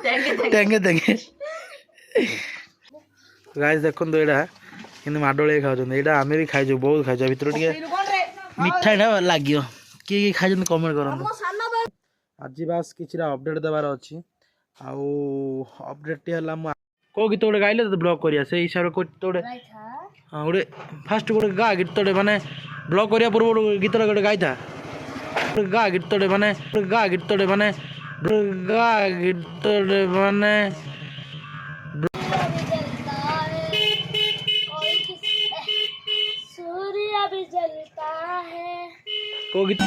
तेंगे तेंगे गाइस देखो तो एटा कि माडोले खाऊ यहाँ आम भी खाई बहुत खाई भितर मिठा ना लगे किए खाई कमेंट कर आज बास कि अपडेट देवार अच्छी अपडेट टी कौ गीत गोटे गाइले तो ब्लॉग करिया से हिसाब से गोटे हाँ गोटे फास्ट गोटे गा गीत माने ब्लॉग करिया पूर्व गीत गोटे गाइथा गा गीत माने गा गीत माने गा गीत माने सूर्य भी जलता है को गीत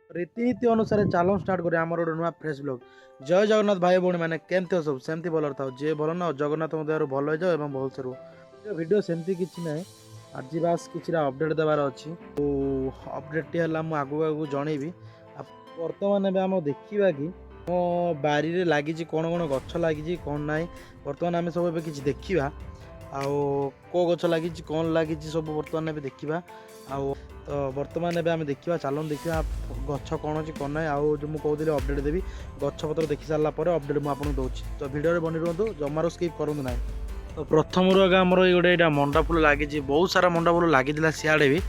रीतिनीति अनुसार चलो स्टार्ट करें आम गोटे नुआ फ्रेश ब्लॉग जय जगन्नाथ भाई भौणी मैंने केमती सब सेमती भल था जे भल ना जगन्नाथ देह भल हो जाओ भल से रुह वीडियो सेमती किसी ना आज बास कि अपडेट देवार अच्छी अपडेट टी है मुझे आगू आगू जनइबी बर्तमान आम देखा कि मो बारी लगी कौन कौन गछ लगी कौन ना बर्तमान आम सब कि देखा आो गछ लगी कौन लगी सब बर्तमान देखा तो बर्तमान आम देखा चलन देखा गछ कौन अच्छी कौन ना जो मुझे कहती अपडेट देवी गछपत्र देखी सारापर अपडेट मुझे दूसरी तो भिडियो बनी रुहतु जमार स्किप करूँ ना तो प्रथम आगे आमर गोटे मंडा फुल लगी बहुत सारा मंडा फुल लगी सियाड़े भी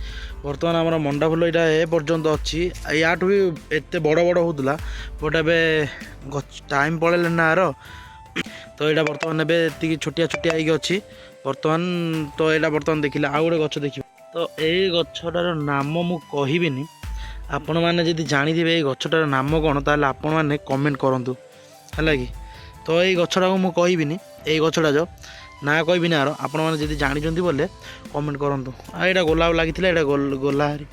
बर्तमान आम मंडा फुल यहाँ एपर्यंत अच्छी या भी एत बड़ बड़ होता बट ए टाइम पड़े ना यार तो यहाँ बर्तमान एति छोटिया छोटिया अच्छी बर्तमान तो यहाँ बर्तमान देखिले आउ गोटे गच देखिए तो यही गछटार नाम मु कहबिनी आपण मैंने जब जानी ये गछटार नाम कौन ताल आपण मैंने कमेंट करूँ है कि तो यही गछटा को मुझे कहबिनी यही गछटा जो ना कहबी ना आपण मैंने जब जानी बोले कमेंट करूँ यहाँ गोलाप लगी गला हारी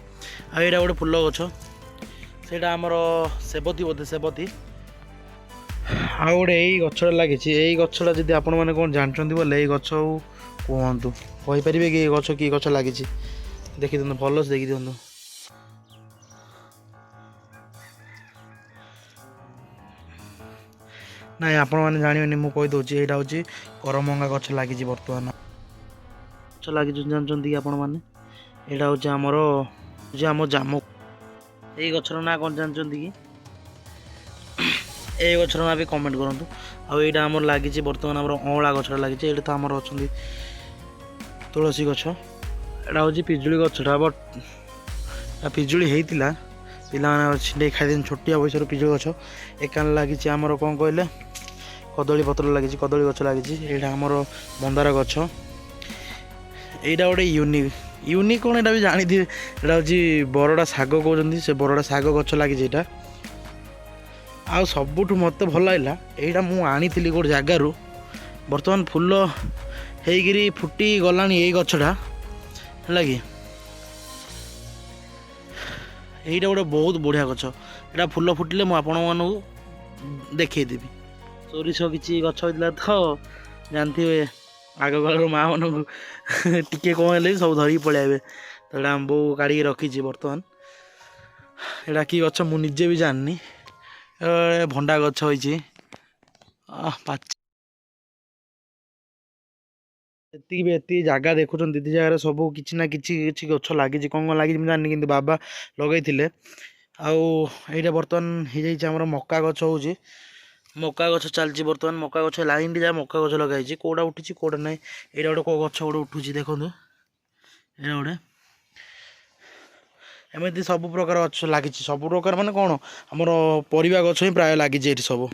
आईटा गोटे फुल गछ से आमर सेबती बोधे सेबती आउ गोटे यही गछटा लगी यही गछटा जब आपण मैंने कौन जानते बोले ये गछ कहतु कहींपारे कि गछ कि गछ लगी देखी दिखाँ भल से देखी दिखाँ ना आपण मैंने जानवे मुझे कहीदे यहाँ हूँ करमंगा गछ लगी बर्तमान गछ लगी जानते कि आपण मैंने यहाँ हूँ आमर आम जामु यही गचर ना कौन जानते कि ये गचर ना भी कमेंट करूँ आईटा आम लगी बर्तमान आम अँला गछटा लगी ये तो आमर अच्छा तुलसी गछ यहाँ हूँ पिजुली गछटा बट पिजुली होता पिला छिंडे खाई छोटिया बयसर पिजुली गछ एकान लगी आमर कौन कहले कदली पत्र लगी कदली गछ लगी यहाँ आमर मंदार गछ यहाँ गोटे यूनिक कौन यहाँ भी जानी थी यहाँ हूँ बरड़ा शाग कहते से बरड़ा शाग गछ लगी यहाँ आ सबुठ मत भल लगा यहाँ मुझे गोटे जगार बर्तमान फुल होगी फुटी गला यही गछटा है कि यहाँ गोटे बहुत बढ़िया गछ यहाँ फुल फुटिले मुझे आपण मानू देखदेवी सोरिष किसी गछ होता तो जानते आग काल माँ मन टी कौन है सब धरिकी पलैबे तो यहाँ आम बो काढ़ी रखी बर्तमान यहाँ कि गछ मुझे भी जाननी भंडा गछ होती भी जगह देखुं दीदी जगह सब किसी ना कि गछ लगी कौन कौन लगी जानी कि बाबा लगे आईटा बर्तमान हो जाम मका गछ हूँ मका गछ चलती बर्तमान मका गछ लाइन जा मका गछ लगे कौटा उठी कौटा ना यहाँ गोटे कौ गछ गोटे उठू देखो यहाँ गोटे एमती सब प्रकार गछ लगी सब प्रकार माने कौन आमर परिवा गछ ही प्राय लगी सब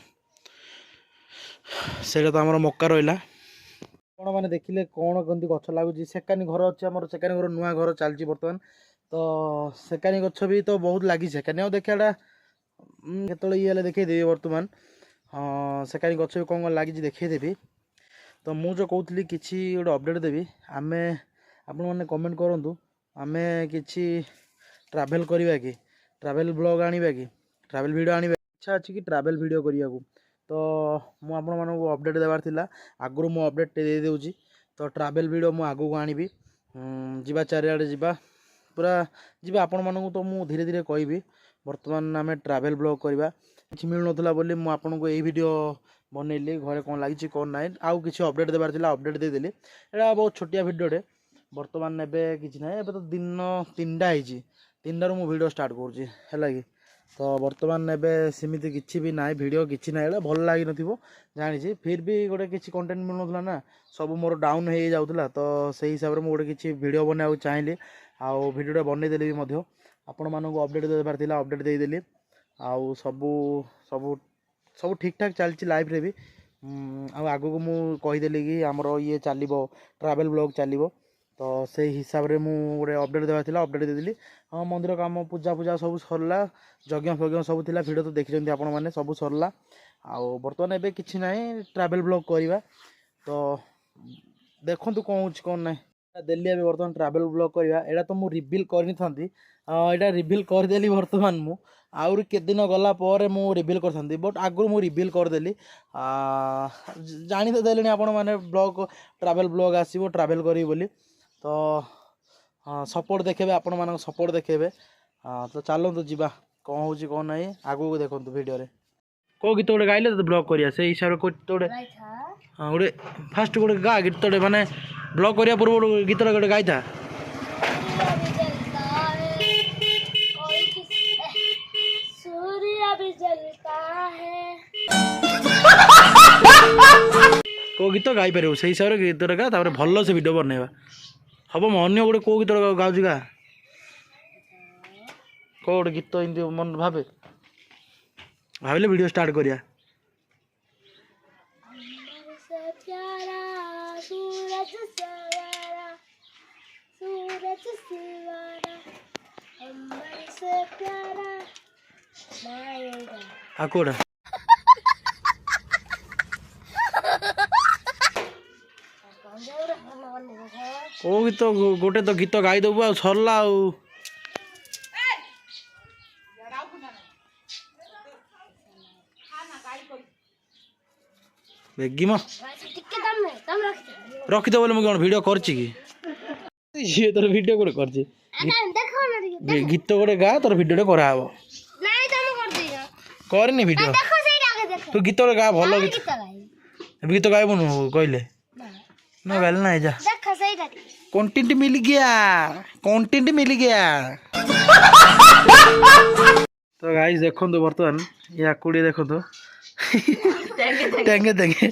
से तो आमर मक्का रहा कौन मैंने देखिले कौन कमी गछ लगुच सेकानी घर अच्छे आम सेकानी घर नुआ घर चलती बर्तमान तो सेकानी गछ भी तो बहुत लगी सेकानी देखा केतले ये देखदेवी बर्तमान हाँ सेकानी गछ भी कौन कौन लगी देखदेवी तो मुझे कहती कि गोटे अपडेट देवी आम आपण मैंने कमेंट करूँ आम कि ट्रावेल करवा कि ट्रावेल ब्लॉग आनिबा कि ट्रावेल वीडियो आनिबा इच्छा अच्छी कि ट्रावेल वीडियो करिया को तो मु आपण मानू अपडेट देवार थिला आगु मु अपडेट दे देउची तो ट्रावेल वीडियो मु आगु आनिबी जिबा चारिआडे जिबा पूरा जिबा आपण मानू तो मु धीरे धीरे कहबी बर्तमान आम ट्रावेल ब्लॉग करवा कि मिल नथला बोली मु आपण को ए वीडियो बनैली घरे कौन लगी कौन ना आउ किसी अपडेट देवार थिला अपडेट दे देली एटा बहुत छोटिया वीडियोटे बर्तमान एबे किछि ना एबे तो दिन 3टा होइछि 3टारू मु वीडियो स्टार्ट करूछि हैला कि तो बर्तमान एबे सेमिति किछि भी नाइ वीडियो किछि नाइ एला भल लागि नथिबो जानि फिर भी गोटे किछि कंटेंट मिल नथला ना सब मोर डाउन हो जाउतला तो सेही हिसाब रे मो गोटे किछि वीडियो बनाउ चाहिली आउ वीडियो बनै देली भी मध्य आपण मानक अपडेट देबार थिला अपडेट दे देली आउ सब सब सब ठीक ठाक चलछि लाइफ रे भी आगु को मु कहि देली कि हमरो ये चलिबो ट्रैवल ब्लॉग चलिबो तो से हिसाब रे मु गोटे अपडेट देबार थिला अपडेट दे देली हाँ मंदिर काम पूजा पूजा सब सरला यज्ञ फज्ञ सब थिला वीडियो तो देखिछन्ती आपण माने सब सरला आउ बर्तमान एबे किछि नाही ट्रैवल ब्लॉग करबा तो देखंतु कोन होछ कोन नाही दिल्ली एबे बर्तमान ट्रैवल ब्लॉग करबा एडा तो मु रिवील करनी थांती एडा रिवील कर देली बर्तमान मु आउर के दिन गला पर मु रिवील कर थांती बट आगु मु रिवील कर देली जानि तो देलेनी आपण माने ब्लॉग ट्रैवल ब्लॉग आसीबो ट्रैवल करी बोली तो हाँ सपोर्ट देखेबे आपण मानक सपोर्ट देखेबे तो चलो तो जीवा कौन होची कौन नहीं आगु को देखो वीडियो रे को गीत गोटे गाइले तो ब्लॉग करिया से हिसाब रे गोटे हाँ गोटे फास्ट गोटे गा गीत गोटे माने ब्लॉग करिया पूर्व गीत गोटे गाइथा को गीत गाई पारे से हिसाब रे गीत गा तापर भलो से वीडियो बनेबा हम अन्य गोटे कौ गीत गाँच गा कौ गोटे गीत एमती मन भावे भाविले वीडियो स्टार्ट करिया कोड़ा ओ गीत गोटे तो गीत गाई देबू आ सरला बेगी म रखी दे बोले मु कोन वीडियो करछि की ये तोर वीडियो कोड करछि गीत गोटे गा तोर वीडियो करा हबो नाही तुम कर दियो करनी वीडियो देखो सेटा आगे देखो तू गीत गा भलो गीत गाइबो न कहले ना गाल ना जा देखो सेटा कंटेंट मिल गया तो गाइस देखो तो बर्तमान या कुड़ी देखो तो टेंगे टेंगे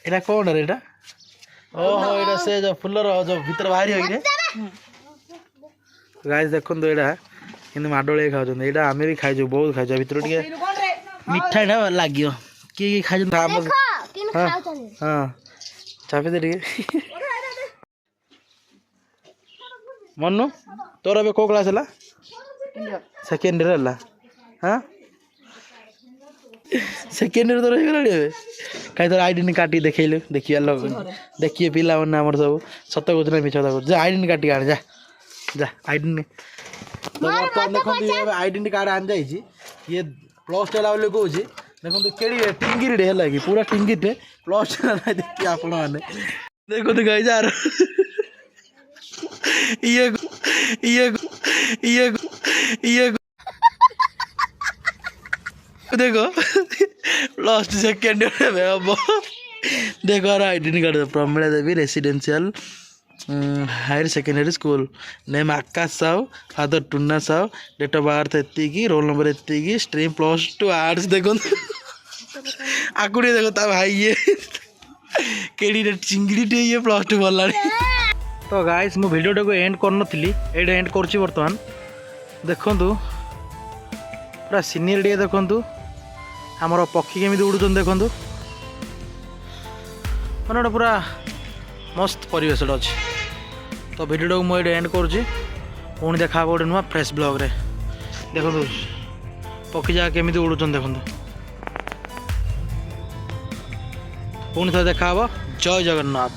एटा कोन रे एटा ओहो एटा से जो फुलर जो भीतर बाहरी होई रे गाइस देखो तो एटा किंतु माडोळे खाउ छन एटा हमें भी खाइ जो बहुत खाइ जो भीतर टिके मिठा ना लागियो की खाइ जो देखो किन खाउ छन हां चापे दे टिके मन्नू तोर अबे को क्लास हला सेकंड ईयर हला हां सेकंड ईयर तो रह गला रे काई तो आईडी काटी देखैले देखिया लोग देखिए पिला मन हमर सब सत कुछ नहीं मिछा जा आईडी काटी आन जा जा आईडी तो देखो ये आईडेंटिटी कार्ड आन जाई छी ये प्लस टेला वाले को छी देखो तो केड़ी टिंगिरी रे हला की पूरा टिंगिरी रे प्लस टेला नहीं देखि आपण माने देखो तो गाइस यार ये देखो लास्ट सेकंड में अब देखो identity card Pramila Devi residential higher secondary school name Akash Sahu father Tunna Sahu date of birth एति रोल नंबर एति स्ट्रीम +2 आर्ट्स देखो आकुड़ी देखो ता भाई ये केड़ी चिंगड़ी ये +2 भला तो गाइस मु वीडियो टाको एंड करनथली एड एंड करछि वर्तमान देखंतु पूरा सीनियर डे देखंतु हमर पक्षी केमी उड़ुछन देखंतु माने पूरा मस्त परिवेश अच्छी तो वीडियो टाको मुझे एंड करुँची पुणी देखा गोटे नुआ फ्रेश ब्लॉग रे देखो पक्षी जगह केमी उड़ुछन देखो पुणी थे देखा जय जगन्नाथ।